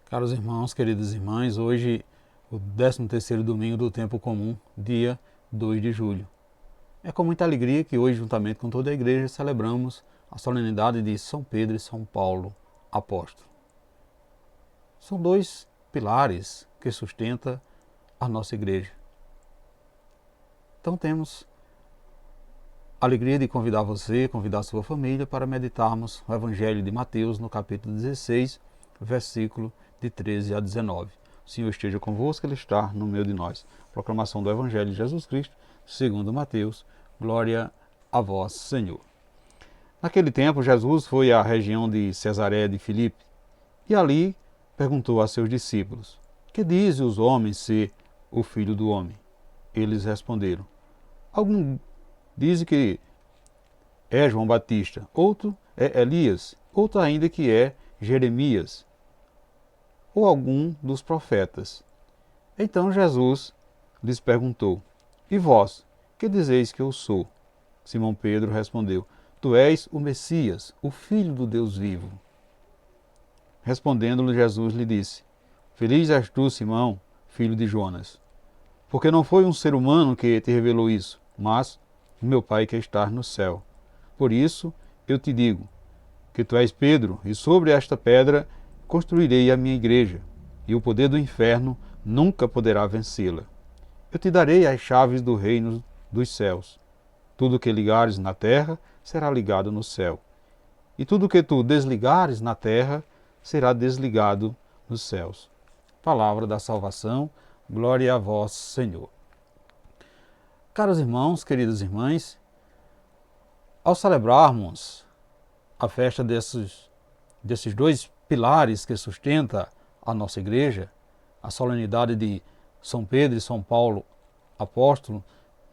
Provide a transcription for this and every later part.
Caros irmãos, queridas irmãs, hoje o 13º domingo do tempo comum, dia 2 de julho. É com muita alegria que hoje, juntamente com toda a igreja, celebramos a solenidade de São Pedro e São Paulo, apóstolo. São dois pilares que sustentam a nossa igreja. Então temos a alegria de convidar você, convidar a sua família para meditarmos o Evangelho de Mateus no capítulo 16, versículo de 13 a 19. O Senhor esteja convosco, Ele está no meio de nós. Proclamação do Evangelho de Jesus Cristo, segundo Mateus. Glória a vós, Senhor. Naquele tempo, Jesus foi à região de Cesareia de Filipe e ali perguntou a seus discípulos: Que dizem os homens ser o Filho do Homem? Eles responderam: Alguns dizem que é João Batista, outro é Elias, outro ainda que é Jeremias, ou algum dos profetas. Então Jesus lhes perguntou: E vós, que dizeis que eu sou? Simão Pedro respondeu: Tu és o Messias, o Filho do Deus vivo. Respondendo-lhe Jesus lhe disse: Feliz és tu, Simão, filho de Jonas, porque não foi um ser humano que te revelou isso, mas o meu Pai que está no céu. Por isso eu te digo que tu és Pedro, e sobre esta pedra construirei a minha igreja, e o poder do inferno nunca poderá vencê-la. Eu te darei as chaves do reino dos céus. Tudo que ligares na terra será ligado no céu, e tudo que tu desligares na terra será desligado nos céus. Palavra da salvação, glória a vós, Senhor. Caros irmãos, queridas irmãs, ao celebrarmos a festa desses dois pilares que sustenta a nossa igreja, a solenidade de São Pedro e São Paulo, apóstolo,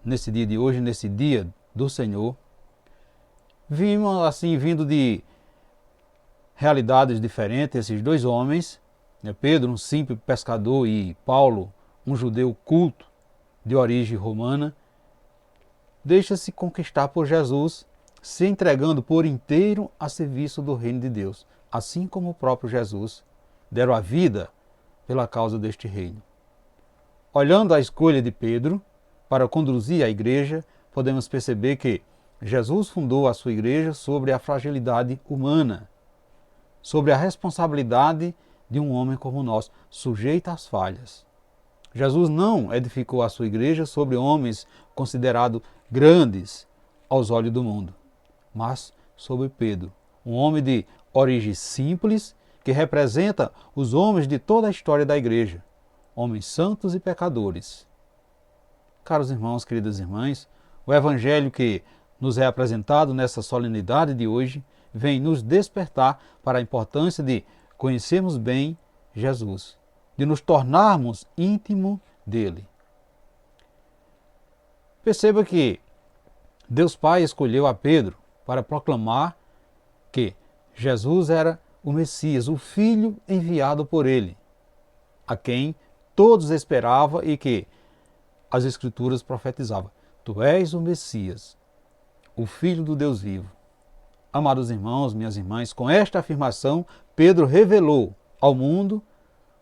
nesse dia de hoje, nesse dia do Senhor, vimos assim, vindo de realidades diferentes, esses dois homens, Pedro, um simples pescador, e Paulo, um judeu culto de origem romana, deixa-se conquistar por Jesus, se entregando por inteiro a serviço do reino de Deus, assim como o próprio Jesus deram a vida pela causa deste reino. Olhando a escolha de Pedro para conduzir a igreja, podemos perceber que Jesus fundou a sua igreja sobre a fragilidade humana, sobre a responsabilidade de um homem como nós, sujeito às falhas. Jesus não edificou a sua igreja sobre homens considerados grandes aos olhos do mundo, mas sobre Pedro, um homem de origem simples que representa os homens de toda a história da igreja, homens santos e pecadores. Caros irmãos, queridas irmãs, o evangelho que nos é apresentado nessa solenidade de hoje vem nos despertar para a importância de conhecermos bem Jesus, de nos tornarmos íntimo dele. Perceba que Deus Pai escolheu a Pedro para proclamar que Jesus era o Messias, o Filho enviado por ele, a quem todos esperavam e que as Escrituras profetizavam. Tu és o Messias, o Filho do Deus vivo. Amados irmãos, minhas irmãs, com esta afirmação, Pedro revelou ao mundo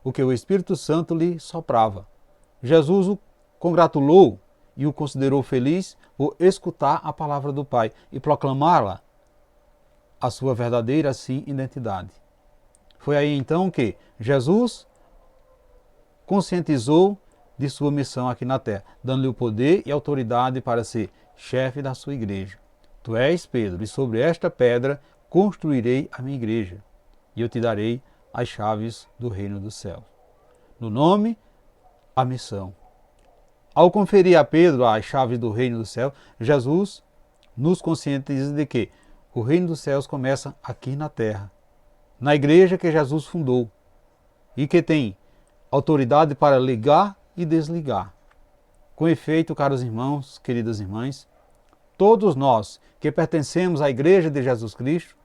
o que o Espírito Santo lhe soprava. Jesus o congratulou e o considerou feliz por escutar a palavra do Pai e proclamá-la a sua verdadeira, assim, identidade. Foi aí então que Jesus conscientizou de sua missão aqui na terra, dando-lhe o poder e autoridade para ser chefe da sua igreja. Tu és Pedro, e sobre esta pedra construirei a minha igreja, e eu te darei as chaves do reino dos céus. No nome, a missão. Ao conferir a Pedro as chaves do reino do céu, Jesus nos conscientiza de que o reino dos céus começa aqui na terra, na igreja que Jesus fundou, e que tem autoridade para ligar e desligar. Com efeito, caros irmãos, queridas irmãs, todos nós que pertencemos à Igreja de Jesus Cristo,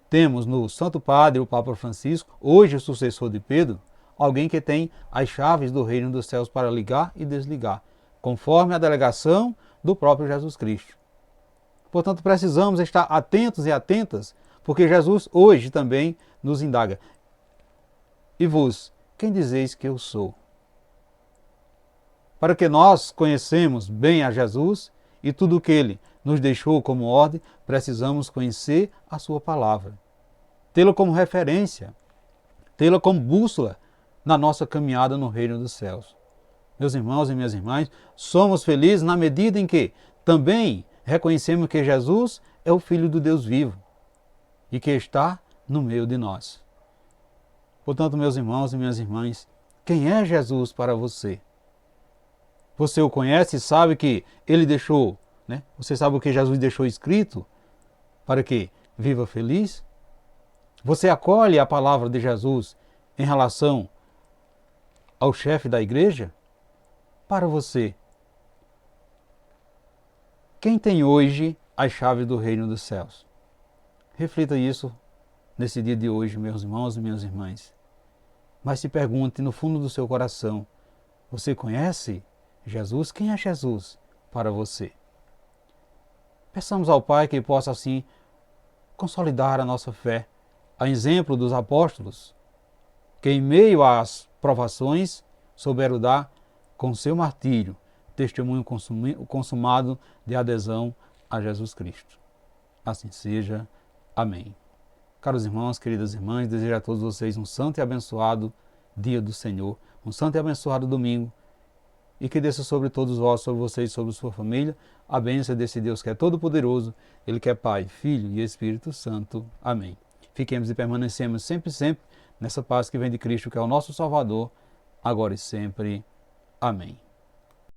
temos no Santo Padre, o Papa Francisco, hoje o sucessor de Pedro, alguém que tem as chaves do reino dos céus para ligar e desligar, conforme a delegação do próprio Jesus Cristo. Portanto, precisamos estar atentos e atentas, porque Jesus hoje também nos indaga: E vos, quem dizeis que eu sou? Para que nós conhecemos bem a Jesus e tudo o que ele nos deixou como ordem, precisamos conhecer a sua palavra, tê-la como referência, tê-la como bússola na nossa caminhada no reino dos céus. Meus irmãos e minhas irmãs, somos felizes na medida em que também reconhecemos que Jesus é o Filho do Deus vivo e que está no meio de nós. Portanto, meus irmãos e minhas irmãs, quem é Jesus para você? Você o conhece e sabe que ele deixou, né? Você sabe o que Jesus deixou escrito para que viva feliz? Você acolhe a palavra de Jesus em relação ao chefe da igreja? Para você, quem tem hoje as chaves do reino dos céus? Reflita isso nesse dia de hoje, meus irmãos e minhas irmãs. Mas se pergunte no fundo do seu coração, você conhece Jesus? Quem é Jesus para você? Peçamos ao Pai que possa assim consolidar a nossa fé, a exemplo dos apóstolos, que em meio às provações souberam dar com seu martírio testemunho consumado de adesão a Jesus Cristo. Assim seja. Amém. Caros irmãos, queridas irmãs, desejo a todos vocês um santo e abençoado dia do Senhor, um santo e abençoado domingo, e que desça sobre todos vós, sobre vocês, sobre sua família, a bênção desse Deus que é todo-poderoso, Ele que é Pai, Filho e Espírito Santo. Amém. Fiquemos e permanecemos sempre nessa paz que vem de Cristo, que é o nosso Salvador, agora e sempre. Amém.